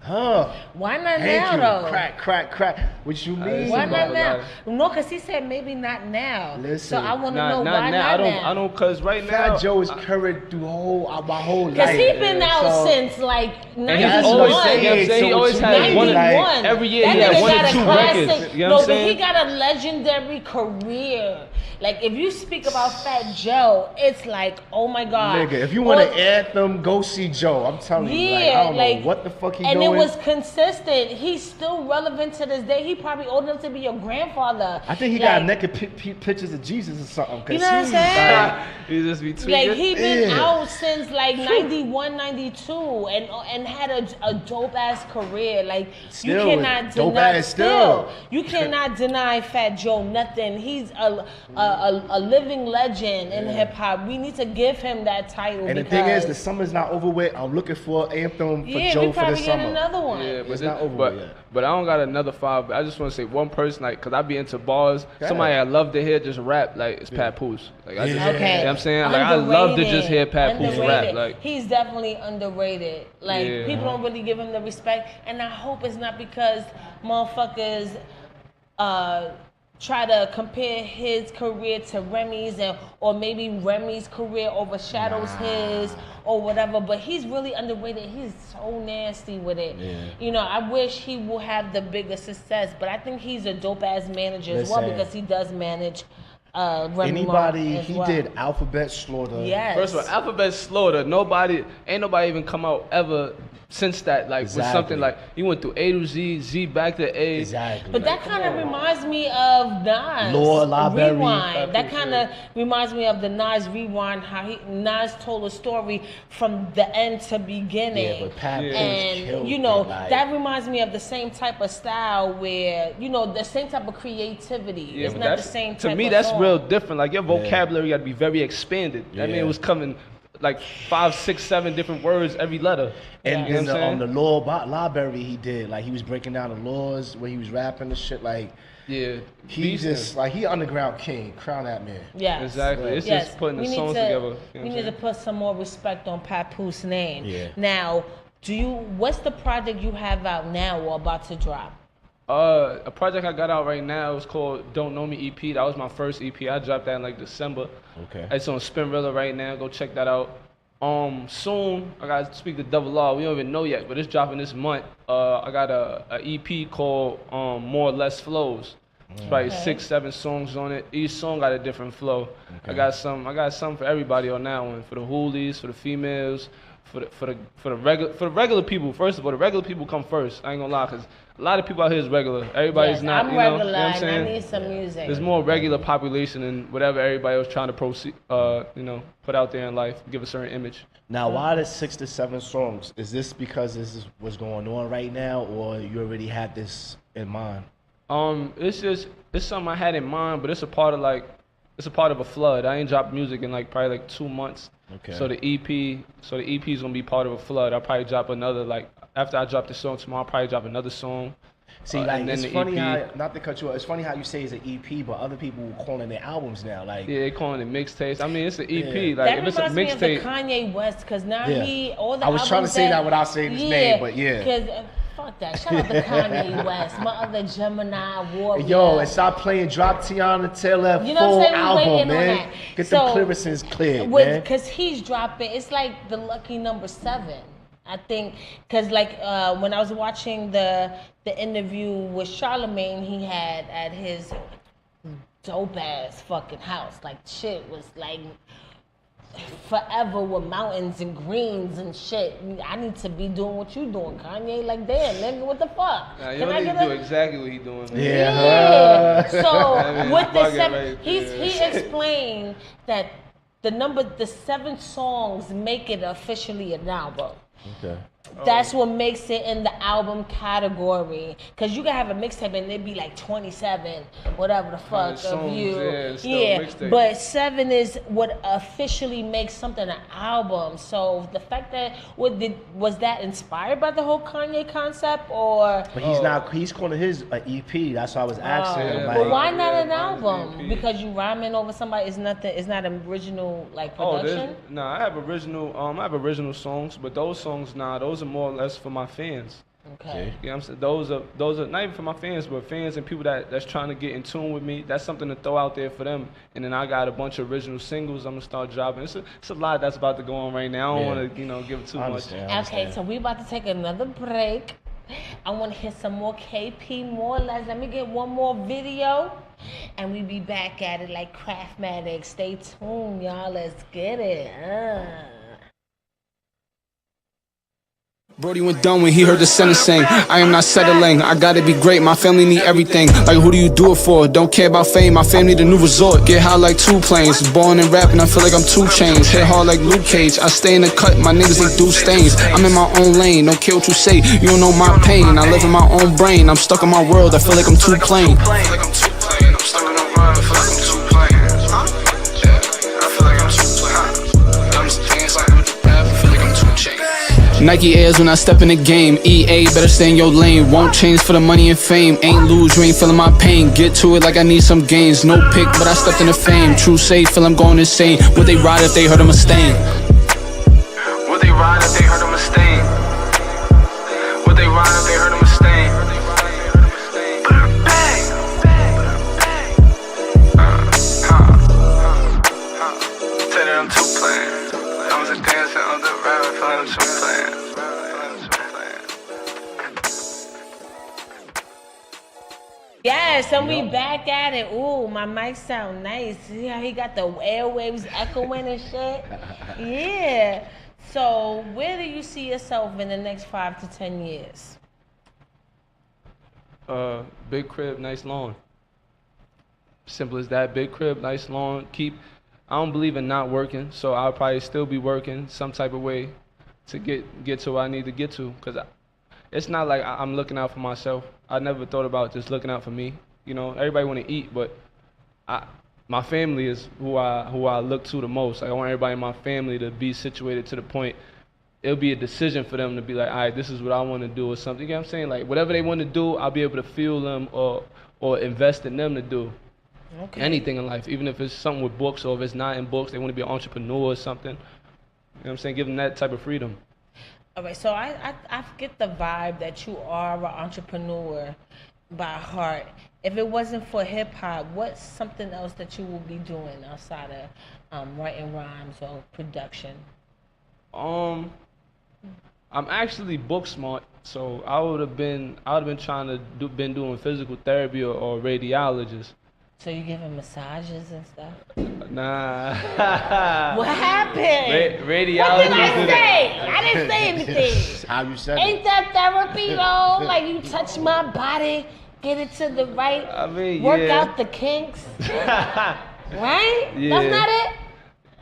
Huh? Why not Thank now you. though? Crack. What you mean? Why Listen, not bro, now? like- No, cause he said maybe not now. Listen, so I want to Nah, know not why now. not now. I don't, cause right now. Fat Joe is current through my whole life. Cause he been Yeah, out so- since like And he's That's 91. what I'm always saying, you know what I'm saying? He So always what had you one mean, of like- every year That he had nigga one got or a two classic. records. You know No, what I'm but he saying? got a legendary career. Like if you speak about Fat Joe, it's like, oh my God. Nigga, if you want Or- an anthem, go see Joe. I'm telling you, like, Yeah, I don't know what the fuck he and doing. it was consistent. He's still relevant to this day. He probably old enough to be your grandfather. I think he got naked pictures of Jesus or something. 'Cause You know what I'm he's saying? like- He just be tweaking. Like he been Yeah. out since like 91, 92 and had a dope ass career. Like you Still, cannot dope deny ass still. you cannot deny Fat Joe nothing. He's a living legend in hip hop. We need to give him that title. And the because, thing is, the summer's not over with. I'm looking for an anthem for yeah, Joe we for the probably get summer. another one. Yeah, It's not over with yet. but I don't got another 5. But I just want to say one person, like, cause I be into bars. Yeah. Somebody I love to hear just rap, like it's Pat Poose. Like I just, Yeah. you know Okay. what I'm saying, like I love to just hear Pat Poose rap. Underrated. Like He's definitely underrated. Like Yeah. people don't really give him the respect, and I hope it's not because motherfuckers try to compare his career to Remy's, or maybe Remy's career overshadows his or whatever. But he's really underrated. He's so nasty with it. Yeah. You know, I wish he will have the bigger success, but I think he's a dope ass manager as well Listen. because he does manage Remy Ma Anybody, as he well. did Alphabet Slaughter. Yes. First of all, Alphabet Slaughter. Ain't nobody even come out ever since that. Like with Exactly. something like he went through A to Z, Z back to A. Exactly. But that kind of reminds me of Nas. Lord Library. Rewind. That kind of reminds me of the Nas Rewind, how Nas told a story from the end to beginning. Yeah, but Pat Prince And, killed you know, it, like- that reminds me of the same type of style where, you know, the same type of creativity. Yeah, it's but not the that's- same type To me, of that's song. real different. Like your vocabulary got to be very expanded. I mean, Yeah. it was coming like 5, 6, 7 different words every letter. And You know in what I'm on saying? the law library, he did like he was breaking down the laws when he was rapping and shit. Like Yeah, he beasting. just like he underground king, crown that man. Yes. Exactly. It's Yes. just putting the We need songs to- together. You know we what I'm need to saying? put some more respect on Papoose name. Yeah. Now, what's the project you have out now or about to drop? A project I got out right now is called Don't Know Me EP. That was my first EP. I dropped that in like December. Okay. It's on Spinrilla right now. Go check that out. Soon I gotta speak to Double Law. We don't even know yet, but it's dropping this month. I got a EP called More or Less Flows. It's probably 6, 7 songs on it. Each song got a different flow. I got some for everybody on that one. For the hoolies, for the females, for the regular people. First of all, the regular people come first. I ain't gonna lie, cause a lot of people out here is regular. Everybody's Yes, not. I'm You know regular what I'm and I saying? need some music. There's more regular population than whatever everybody was trying to proceed, put out there in life, give a certain image. Now, why the 6 to 7 songs? Is this because this is what's going on right now, or you already had this in mind? It's something I had in mind, but it's a part of a flood. I ain't dropped music in like probably like 2 months. Okay. So the EP is gonna be part of a flood. I'll probably drop another after I drop the song tomorrow. I'll probably drop another song. See, and like then it's the funny EP. how not to cut you off. It's funny how you say it's an EP, but other people calling it albums now. Like Yeah, they calling it mixtapes. I mean, it's an EP. Yeah. Like That if it's a reminds me of the mixtape, Kanye West, because now Yeah. all the I was trying to albums say that without saying his name, but yeah. Because fuck that. Shout out to Kanye West, my other Gemini warrior. Yo, and stop playing Drop Tiana Taylor You know what full I'm saying? We album, waiting on man. that. Get So, the clearances cleared, man. Because he's dropping, it's like the lucky number 7. I think, because like when I was watching the interview with Charlemagne, he had at his dope ass fucking house. Like shit was like forever with mountains and greens and shit. I need to be doing what you doing, Kanye. Like damn, nigga, what the fuck? nah, you Can don't I need to get do a exactly what he doing. Man. yeah. So mean, with the bugging 7, right he there. explained that the 7 songs make it officially an album. Okay. That's what makes it in the album category. Cause you can have a mixtape and it'd be like 27, whatever the fuck of songs, you. yeah, it's still a mixtape. But 7 is what officially makes something an album. So the fact that was that inspired by the whole Kanye concept or? But he's not. He's calling his an EP. That's why I was asking him. yeah. Like, But why not yeah, an mine's album? EP. Because you rhyming over somebody is nothing. It's not an original like production. I have original songs, but those songs, those are more or less for my fans. Okay. You know what I'm saying? Those are not even for my fans, but fans and people that's trying to get in tune with me. That's something to throw out there for them. And then I got a bunch of original singles I'm gonna start dropping. It's a lot that's about to go on right now. I don't Yeah. want to give too I much. understand. Okay, so we about to take another break. I want to hear some more KP Moreless. Let me get one more video, and we be back at it like Craftmatic. Stay tuned, y'all. Let's get it. Brody went dumb when he heard the sentence saying, I am not settling, I gotta be great, my family need everything. Like who do you do it for? Don't care about fame, my family the new resort. Get high like 2 planes, born and rapping, I feel like I'm 2 chains. Hit hard like Luke Cage, I stay in the cut, my niggas they do stains. I'm in my own lane, don't care what you say, you don't know my pain. I live in my own brain, I'm stuck in my world, I feel like I'm too plain. Nike Airs when I step in the game. EA, better stay in your lane. Won't change for the money and fame. Ain't lose, you ain't feeling my pain. Get to it like I need some gains. No pick, but I stepped in the fame. True say, feel I'm going insane. Would they ride if they heard I'm a stain? Would they ride if they heard I'm a stain? Would they ride if they heard I'm a stain? Say that I'm too plain. I was a dancer on the rabbit, feeling I'm too plain. Yes. Yes, and we back at it. Ooh, my mic sound nice. See how he got the airwaves echoing and shit? Yeah. So, where do you see yourself in the next 5 to 10 years? Big crib, nice lawn. Simple as that. Big crib, nice lawn. I don't believe in not working, so I'll probably still be working some type of way to get to where I need to get to. Cause it's not like I'm looking out for myself. I never thought about just looking out for me. You know, everybody want to eat, but my family is who I look to the most. I want everybody in my family to be situated to the point it'll be a decision for them to be like, all right, this is what I want to do or something. You know what I'm saying? Like whatever they want to do, I'll be able to fuel them or invest in them to do anything in life, even if it's something with books or if it's not in books, they want to be an entrepreneur or something. You know what I'm saying? Give them that type of freedom. All right, so I get the vibe that you are an entrepreneur by heart. If it wasn't for hip hop, what's something else that you will be doing outside of writing rhymes or production? I'm actually book smart, so I would have been trying to been doing physical therapy or radiologist. So you giving massages and stuff? Nah. What happened? Radiologist. What did I say? I didn't say anything. How you said Ain't it. that therapy though? Like you touch my body, get it to the right, work out the kinks, right? Yeah. That's not it?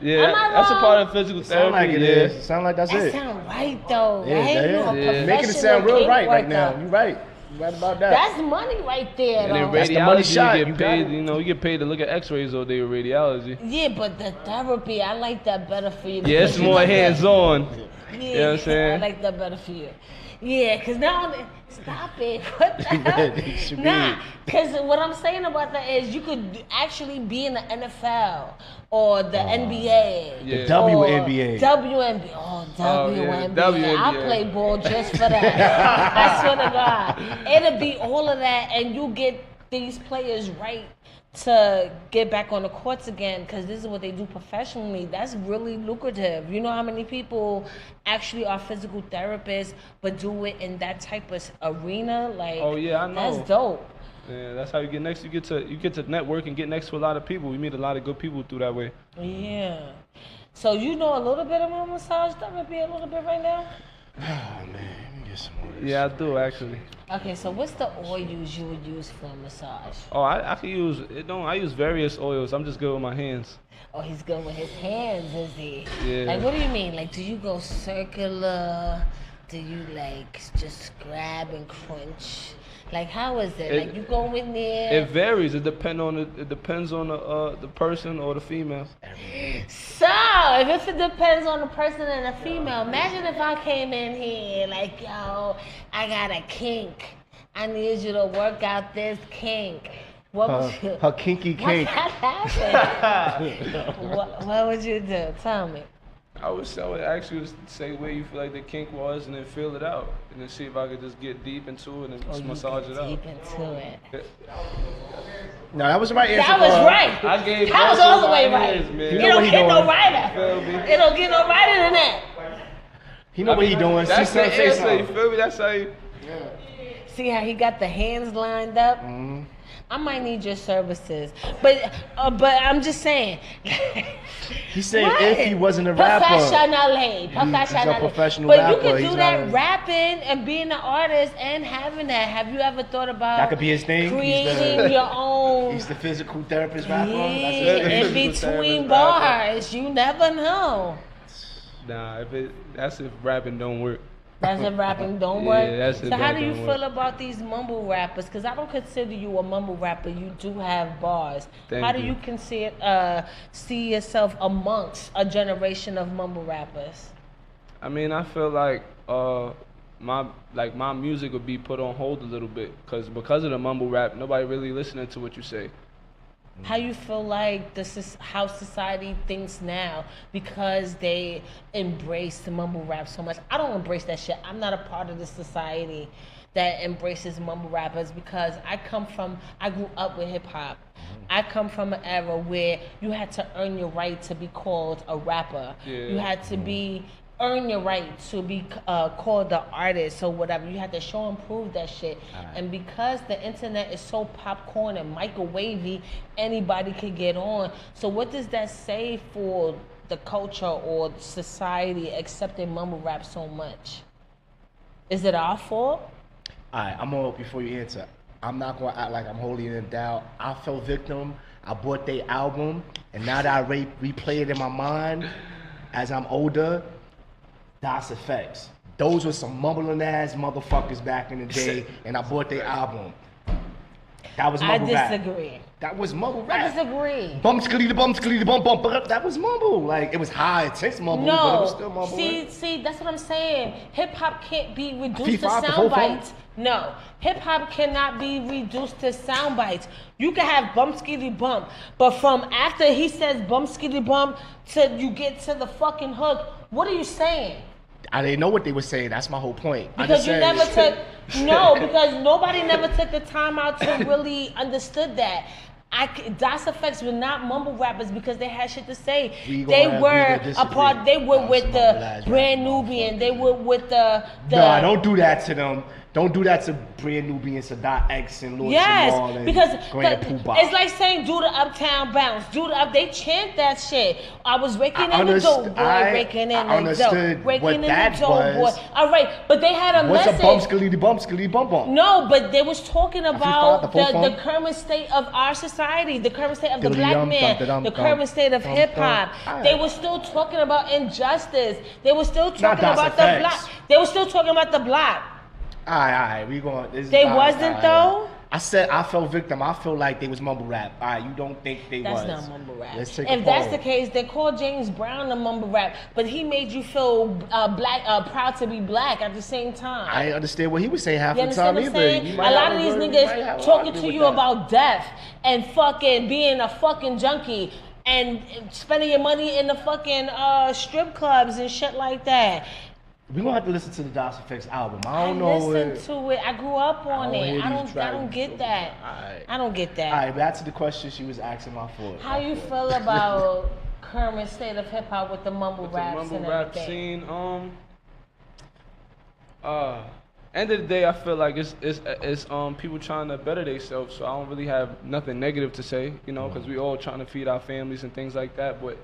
Yeah, Am I that's a wrong? part of physical therapy. Sound like it is. Sound like that's That it. sound right though, Yeah, right? that You is. a Making it sound professional real kink right right now. worker. You right. You right about that. That's money right there, And then though. That's the money radiology, shot. you You get got paid. it. You know, you get paid to look at X-rays all day with radiology. Yeah, but the therapy, I like that better for you. Yeah, it's because you more like that- hands-on. Yeah, You know what I'm saying? I like that better for you. Yeah, because now, stop it. What the It should hell? be. Nah, because what I'm saying about that is you could actually be in the NFL or the NBA. Yeah. The WNBA. WNBA. Oh, WNBA. WNBA. I'll play ball just for that. I swear to God. It'll be all of that, and you get these players right to get back on the courts again, because this is what they do professionally. That's really lucrative. You know how many people actually are physical therapists but do it in that type of arena? Like, Oh, yeah, I know. That's dope. Yeah, that's how you get next. You get to network and get next to a lot of people. You meet a lot of good people through that way. Yeah. So you know a little bit about massage therapy, a little bit right now? Oh man, let me get some more of this. Yeah, I do actually. Okay, so what's the oils you would use for a massage? Oh, I can use it. Don't I use various oils? I'm just good with my hands. Oh, he's good with his hands, is he? Yeah. Like, what do you mean? Like, do you go circular? Do you, like, just grab and crunch? Like, how is it? Like, you go in there? It varies. It depends on the person or the female. So, if it depends on the person and the female, imagine if I came in here like, yo, I got a kink. I need you to work out this kink. What would you? Her kinky What's kink. that happen? what would you do? Tell me. I would ask you to say where you feel like the kink was and then feel it out. And then see if I could just get deep into it and just massage it out. Deep into it. No, that was the right answer. That was Carl. right. I gave That was both all the of way my right. hands, man. It You know don't what he get no doing. righter. Feel me? It don't get no righter than that. He know what he doing. That's See the something, say answer. You something. feel me? That's how you. See how he got the hands lined up? Mm-hmm. I might need your services. But I'm just saying. He said What? if he wasn't a rapper. Professionally. professional But rapper, you can he's do not that a- rapping and being an artist and having that. Have you ever thought about That could be his thing. creating your own? He's the physical therapist rapper. Yeah, That's in his thing. between bars. You never know. Nah, that's if rapping don't work. That's if rapping don't Yeah, work. that's if So how do rapping you don't feel work. about these mumble rappers? Because I don't consider you a mumble rapper. You do have bars. Thank How do you. you consider see yourself amongst a generation of mumble rappers? I mean, I feel like my music would be put on hold a little bit because of the mumble rap. Nobody really listening to what you say. How you feel like this is how society thinks now because they embrace the mumble rap so much? I don't embrace that shit. I'm not a part of the society that embraces mumble rappers because I grew up with hip hop. I come from an era where you had to earn your right to be called a rapper. Yeah. You had to be earn your right to be called the artist or whatever. You have to show and prove that shit. And because the internet is so popcorn and microwavy, anybody can get on. So what does that say for the culture or society accepting mumble rap so much? Is it our fault? Alright, I'm gonna, before you answer, I'm not gonna act like I'm holding it down. I fell victim. I bought their album, and now that I replay it in my mind as I'm older, Das Effects. Those were some mumbling ass motherfuckers back in the day, and I bought their album. That was mumble rap. I disagree. That was mumble rap. I disagree. Bum skitty bum skitty bum bum. That was mumble. Like, it was high intense mumble, but it was still mumble. See, that's what I'm saying. Hip hop can't be reduced to sound bites. No, hip hop cannot be reduced to sound bites. You can have bump skitty bump, but from after he says bump skitty bump till you get to the fucking hook, what are you saying? I didn't know what they were saying. That's my whole point. Because you never took, because nobody never took the time out to really understood that. Das Effects were not mumble rappers because they had shit to say. They were with the Brand Nubian. They were with the. No, don't do that to them. Don't do that to Brand Nubian, Sadat X, and Lord Jamal and because it's like saying do the Uptown Bounce, they chant that shit. I was raking in the dope boy, raking in the dope, raking in the dope boy. All right, but they had a message. What's a bump skilly bump bump? No, but they was talking about the current state of our society, the current state of the black man, the current state of hip hop. They were still talking about injustice. They were still talking about the black. They were still talking about the black. Alright, we going. They wasn't though. I said I fell victim. I feel like they was mumble rap. Alright, you don't think they was? That's not mumble rap. Let's take if that's the case, they called James Brown a mumble rap, but he made you feel proud to be black at the same time. I didn't understand what he was saying half the time either. A lot of these niggas talking to you about death and fucking being a fucking junkie and spending your money in the fucking strip clubs and shit like that. We're gonna have to listen to the Das Effects album. I don't know. Listen to it. I grew up on it. I don't get that. I don't get that. All right, back to the question she was asking my fault. How you feel about current state of hip hop with the mumble raps and everything? Scene, end of the day, I feel like it's people trying to better themselves. So I don't really have nothing negative to say, because we all trying to feed our families and things like that. But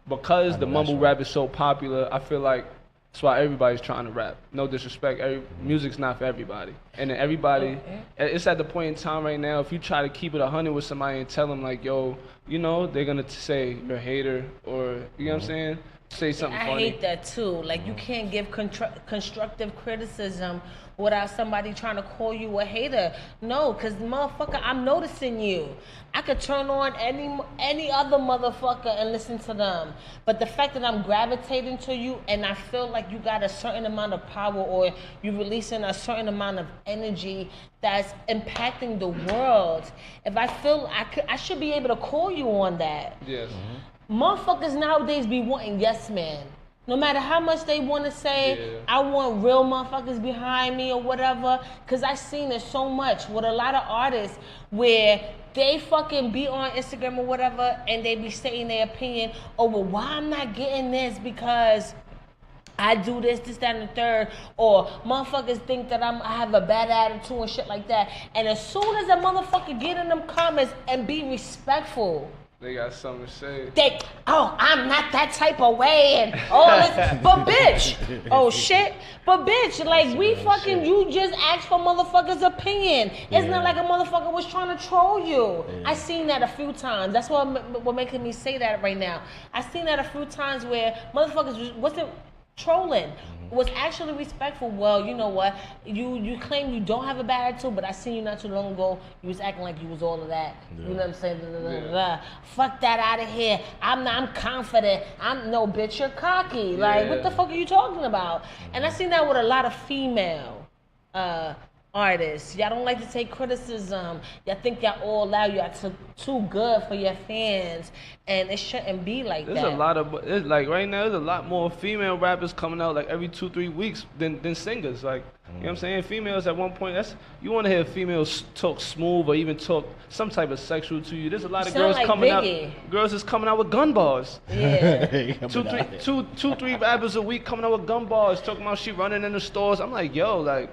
because the mumble rap is so popular, I feel like that's why everybody's trying to rap. No disrespect, music's not for everybody. And then everybody, it's at the point in time right now, if you try to keep it 100 with somebody and tell them like, yo, they're gonna say you're a hater or, you know what I'm saying? Say something funny. I hate that too. Like, you can't give constructive criticism without somebody trying to call you a hater. No, because motherfucker, I'm noticing you. I could turn on any other motherfucker and listen to them. But the fact that I'm gravitating to you and I feel like you got a certain amount of power or you're releasing a certain amount of energy that's impacting the world, if I feel I should be able to call you on that. Yes. Motherfuckers nowadays be wanting yes man. No matter how much they want to say, I want real motherfuckers behind me or whatever, because I seen it so much with a lot of artists where they fucking be on Instagram or whatever and they be saying their opinion, well, why I'm not getting this because I do this, that, and the third, or motherfuckers think that I have a bad attitude and shit like that. And as soon as a motherfucker get in them comments and be respectful, they got something to say. I'm not that type of way, and but bitch, but bitch, like we fucking, you just asked for motherfuckers' opinion. It's not like a motherfucker was trying to troll you. I seen that a few times. That's what making me say that right now. I seen that a few times where motherfuckers wasn't trolling, was actually respectful. Well, you know what? You claim you don't have a bad attitude, but I seen you not too long ago. You was acting like you was all of that. You know what I'm saying? Fuck that out of here. I'm confident. No, bitch, you're cocky. Like, what the fuck are you talking about? And I seen that with a lot of female artists. Y'all don't like to take criticism. Y'all think y'all all loud. Y'all too good for your fans, and it shouldn't be like There's that. a lot of like right now. There's a lot more female rappers coming out like every 2-3 weeks than singers. Like you know what I'm saying? Females at one point. You want to hear females talk smooth or even talk some type of sexual to you. There's a lot of sound girls like coming Biggie. out. Girls is coming out with gun bars. Yeah. Two, three rappers a week coming out with gun bars, talking about she running in the stores. I'm like, yo, like,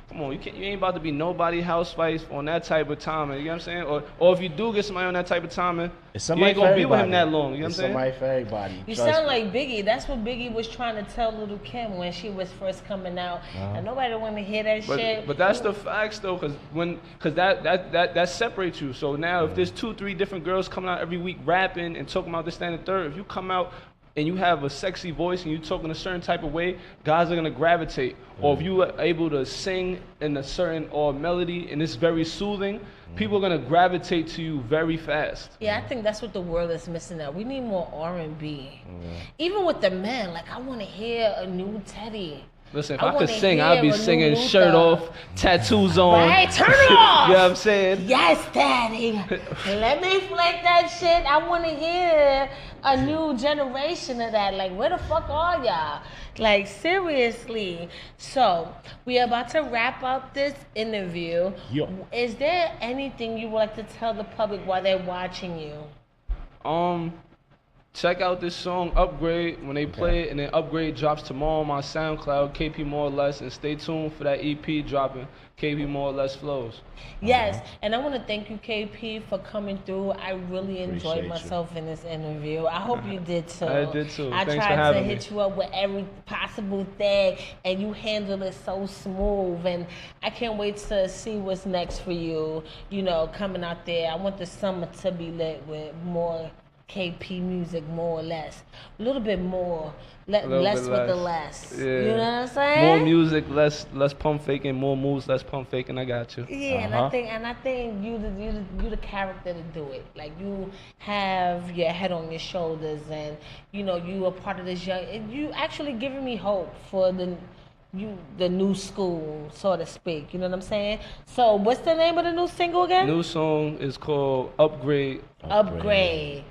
come on, you ain't about to be nobody housewife on that type of timing. You know what I'm saying? Or if you do get somebody on that type of timing, you ain't gonna be with him that long. You know what I'm saying? Somebody for everybody. You sound like Biggie. That's what Biggie was trying to tell Little Kim when she was first coming out, and nobody wanted to hear that shit. But that's the facts though, cause that separates you. So now if there's 2-3 different girls coming out every week rapping and talking about this, that, and the third, if you come out and you have a sexy voice and you talk in a certain type of way, guys are gonna gravitate. Or if you are able to sing in a certain or melody and it's very soothing, people are gonna gravitate to you very fast. Yeah, I think that's what the world is missing out. We need more R&B. Even with the men, like I want to hear a new Teddy. Listen, if I I could wanna sing, hear I'd be a new singing Luther. shirt off, tattoos on. Right, turn it off. You know what I'm saying? Yes, Daddy. Let me flick that shit. I want to hear a new generation of that. Like, where the fuck are y'all? Like, seriously. So, we are about to wrap up this interview. Yo. Is there anything you would like to tell the public while they're watching you? Check out this song, Upgrade, when they play it, and then Upgrade drops tomorrow on my SoundCloud, KP Moreless, and stay tuned for that EP dropping, KP Moreless Flows. Yes, and I want to thank you, KP, for coming through. I really enjoyed Appreciate myself in this interview. I hope you did too. I did too. I Thanks for tried to having me. hit you up with every possible thing, and you handled it so smooth. And I can't wait to see what's next for you. You know, coming out there. I want the summer to be lit with more KP music, more or less. A little bit more. Less with the less. Yeah. You know what I'm saying? More music, less pump faking, more moves, less pump faking. I got you. Yeah, and I think you the character to do it. Like you have your head on your shoulders, and you know you are part of this young. And you actually giving me hope for the new school, so to speak. You know what I'm saying? So what's the name of the new single again? New song is called Upgrade. Upgrade.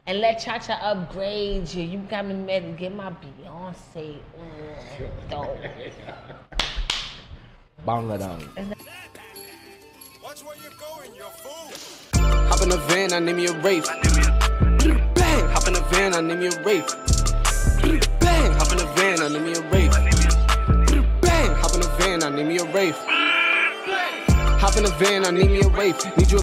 And let Cha-Cha upgrade you. You got me ready to get my Beyonce though. Bangladang. Watch where you're going, you fool. Hop in the van, I name you a Wraith. Bang! Hop in the van, I name you a Wraith. Bang! Hop in the van, I name you a Wraith. Bang! Hop in the van, I name you a Wraith. Hop in the van, I name you a Wraith. Need you